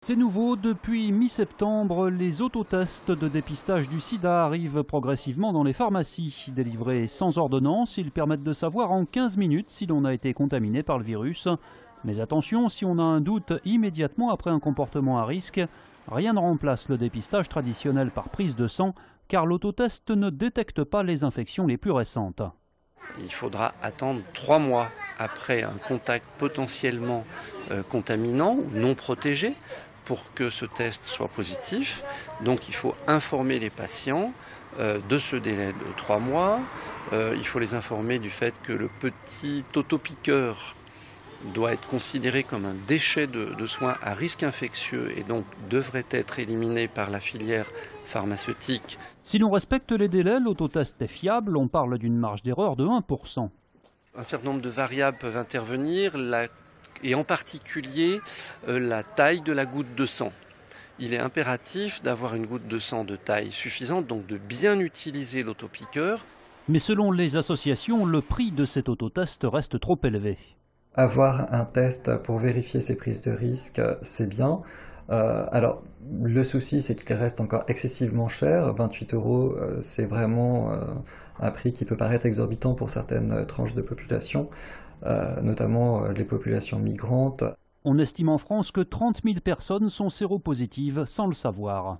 C'est nouveau, depuis mi-septembre, les autotests de dépistage du sida arrivent progressivement dans les pharmacies. Délivrés sans ordonnance, ils permettent de savoir en 15 minutes si l'on a été contaminé par le virus. Mais attention, si on a un doute immédiatement après un comportement à risque, rien ne remplace le dépistage traditionnel par prise de sang, car l'autotest ne détecte pas les infections les plus récentes. Il faudra attendre 3 mois après un contact potentiellement contaminant ou non protégé pour que ce test soit positif. Donc il faut informer les patients de ce délai de 3 mois. Il faut les informer du fait que le petit autopiqueur doit être considéré comme un déchet de soins à risque infectieux et donc devrait être éliminé par la filière pharmaceutique. Si l'on respecte les délais, l'autotest est fiable, on parle d'une marge d'erreur de 1%. Un certain nombre de variables peuvent intervenir, et en particulier la taille de la goutte de sang. Il est impératif d'avoir une goutte de sang de taille suffisante, donc de bien utiliser l'autopiqueur. Mais selon les associations, le prix de cet autotest reste trop élevé. Avoir un test pour vérifier ses prises de risque, c'est bien. Alors, le souci, c'est qu'il reste encore excessivement cher. 28 €, c'est vraiment un prix qui peut paraître exorbitant pour certaines tranches de population, notamment les populations migrantes. On estime en France que 30 000 personnes sont séropositives sans le savoir.